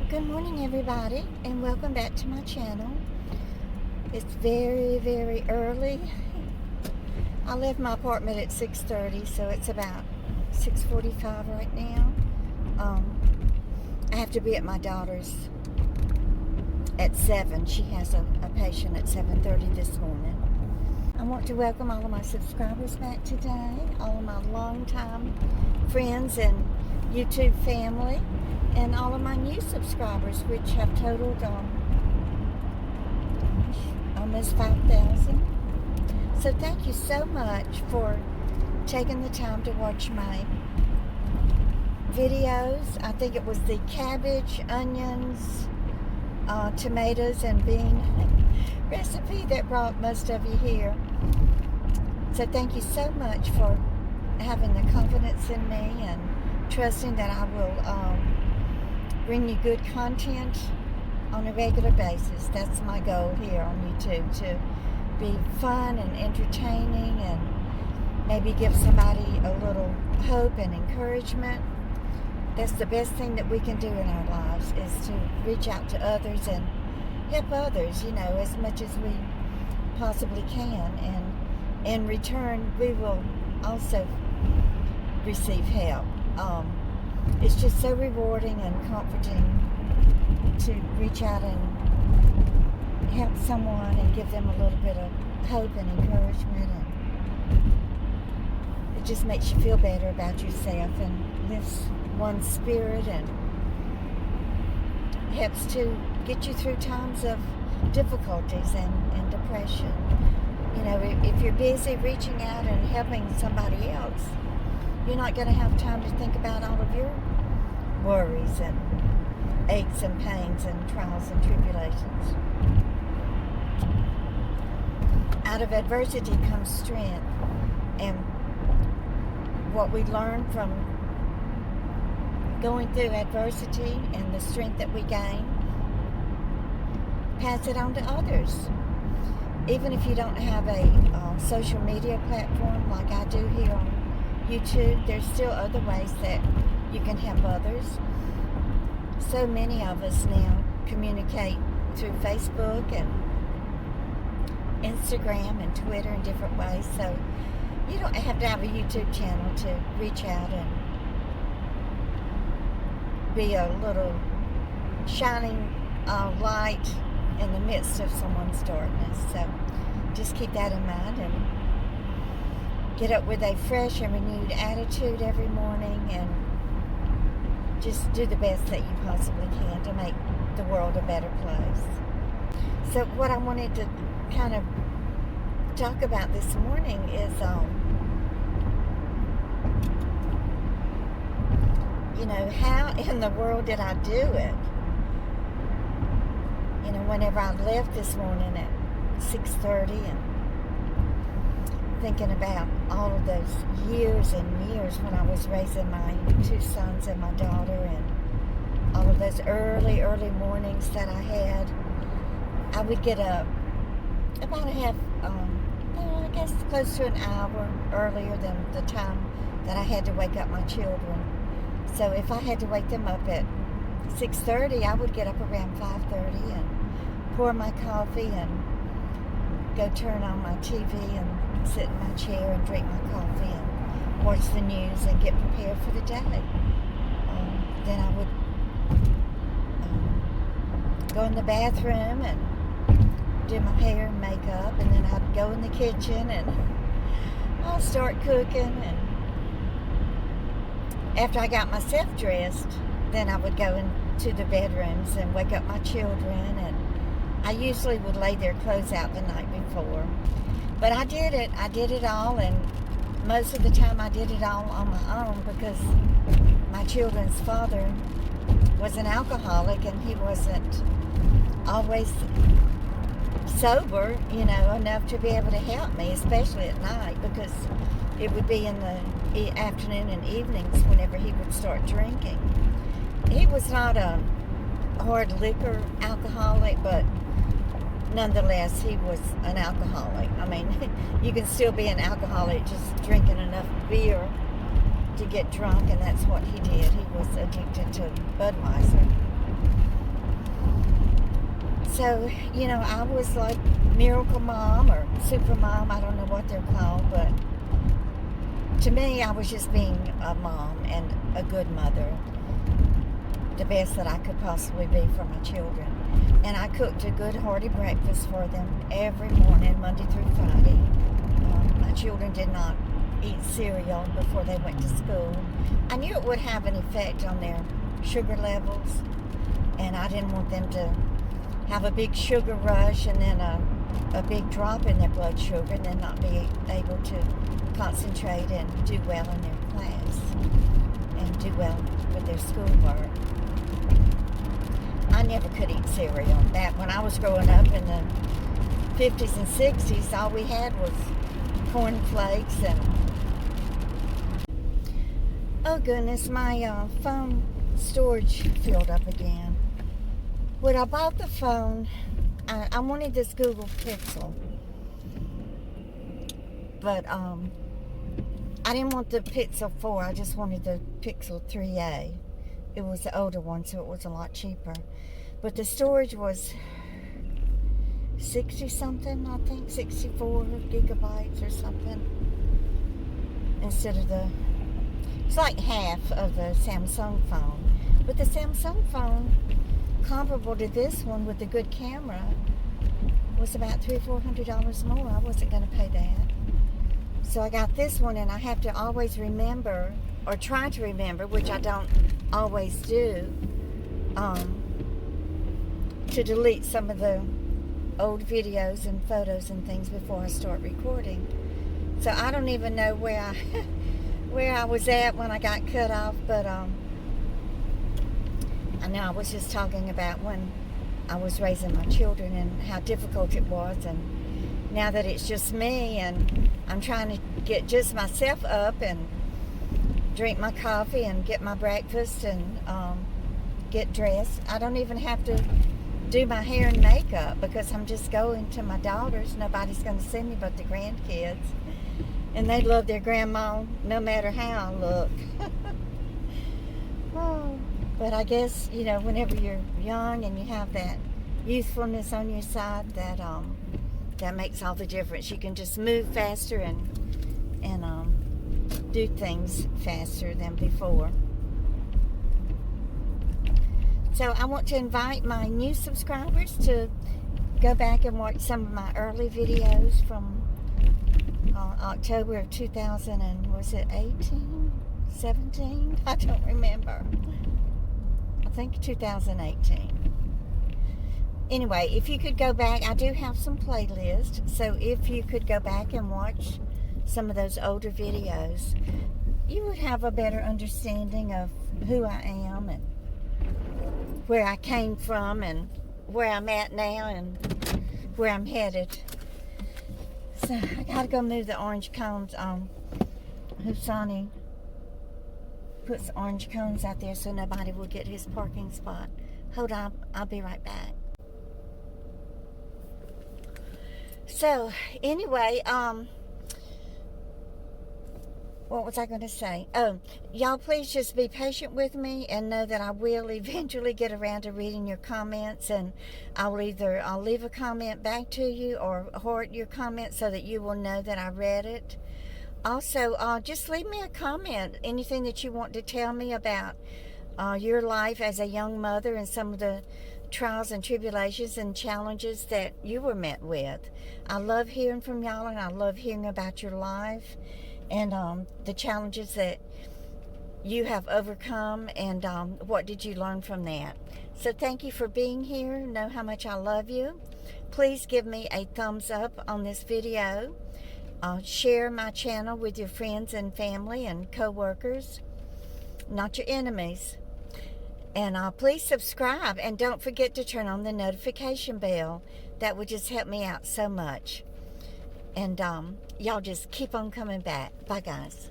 Good morning, everybody, and welcome back to my channel. It's very early. I left my apartment at 6:30, so it's about 6:45 right now. I have to be at my daughter's at 7. She has a patient at 7:30 this morning. I want to welcome all of my subscribers back today, all of my longtime friends and YouTube family, and all of my new subscribers, which have totaled almost 5,000. So thank you so much for taking the time to watch my videos. I think it was the cabbage, onions, tomatoes, and bean recipe that brought most of you here. So thank you so much for having the confidence in me and trusting that I will bring you good content on a regular basis. That's my goal here on YouTube, to be fun and entertaining and maybe give somebody a little hope and encouragement. That's the best thing that we can do in our lives, is to reach out to others and help others, as much as we possibly can. And in return, we will also receive help. It's just so rewarding and comforting to reach out and help someone and give them a little bit of hope and encouragement, and it just makes you feel better about yourself and lifts one's spirit and helps to get you through times of difficulties and depression. If you're busy reaching out and helping somebody else, you're not going to have time to think about all of your worries and aches and pains and trials and tribulations. Out of adversity comes strength, and what we learn from going through adversity and the strength that we gain, pass it on to others. Even if you don't have a social media platform like I do here on YouTube, there's still other ways that you can help others. So many of us now communicate through Facebook and Instagram and Twitter in different ways, so you don't have to have a YouTube channel to reach out and be a little shining light in the midst of someone's darkness. So just keep that in mind and get up with a fresh and renewed attitude every morning, and just do the best that you possibly can to make the world a better place. So what I wanted to kind of talk about this morning is, how in the world did I do it? Whenever I left this morning at 6:30 and thinking about all of those years and years when I was raising my 2 sons and my daughter, and all of those early mornings that I had. I would get up about I guess close to an hour earlier than the time that I had to wake up my children. So if I had to wake them up at 6:30, I would get up around 5:30 and pour my coffee and go turn on my TV and sit in my chair and drink my coffee and watch the news and get prepared for the day. Then I would go in the bathroom and do my hair and makeup, and then I'd go in the kitchen and I'd start cooking. And after I got myself dressed, then I would go into the bedrooms and wake up my children, and I usually would lay their clothes out the night before. But I did it all, and most of the time I did it all on my own, because my children's father was an alcoholic, and he wasn't always sober, enough to be able to help me, especially at night, because it would be in the afternoon and evenings whenever he would start drinking. He was not a hard liquor alcoholic, but nonetheless, he was an alcoholic. I mean, you can still be an alcoholic just drinking enough beer to get drunk, and that's what he did. He was addicted to Budweiser. So, you know, I was like miracle mom or super mom, I don't know what they're called, but to me, I was just being a mom and a good mother, the best that I could possibly be for my children. And I cooked a good hearty breakfast for them every morning, Monday through Friday. My children did not eat cereal before they went to school. I knew it would have an effect on their sugar levels, and I didn't want them to have a big sugar rush and then a big drop in their blood sugar and then not be able to concentrate and do well in their class and do well with their schoolwork. I never could eat cereal. That when I was growing up in the 50s and 60s, all we had was corn flakes and oh goodness, my phone storage filled up again. When I bought the phone, I wanted this Google Pixel, but I didn't want the Pixel 4. I just wanted the Pixel 3a. It was the older one, so it was a lot cheaper. But the storage was 60 something, I think, 64 gigabytes or something. Instead of it's like half of the Samsung phone. But the Samsung phone, comparable to this one with a good camera, was about $300 or $400 more. I wasn't going to pay that. So I got this one, and I have to always remember, or try to remember, which I don't always do, to delete some of the old videos and photos and things before I start recording. So I don't even know where I was at when I got cut off, but I know I was just talking about when I was raising my children and how difficult it was, and now that it's just me and I'm trying to get just myself up and drink my coffee and get my breakfast and get dressed. I don't even have to do my hair and makeup because I'm just going to my daughter's. Nobody's going to see me but the grandkids. And they love their grandma no matter how I look. Oh, but I guess, you know, whenever you're young and you have that youthfulness on your side, that makes all the difference. You can just move faster and do things faster than before. So I want to invite my new subscribers to go back and watch some of my early videos from October of 2000 and was it 18, 17? I don't remember. I think 2018. Anyway, if you could go back, I do have some playlists, so if you could go back and watch some of those older videos, you would have a better understanding of who I am and where I came from and where I'm at now and where I'm headed. So I gotta go move the orange cones. Husani puts orange cones out there so nobody will get his parking spot. Hold on, I'll be right back. So anyway, what was I going to say? Oh, y'all please just be patient with me and know that I will eventually get around to reading your comments, and I'll leave a comment back to you or heart your comment so that you will know that I read it. Also, just leave me a comment, anything that you want to tell me about your life as a young mother and some of the trials and tribulations and challenges that you were met with. I love hearing from y'all, and I love hearing about your life and the challenges that you have overcome, and what did you learn from that. So thank you for being here. Know how much I love you. Please give me a thumbs up on this video. Share my channel with your friends and family and co-workers, not your enemies. And please subscribe, and don't forget to turn on the notification bell. That would just help me out so much. And y'all just keep on coming back. Bye, guys.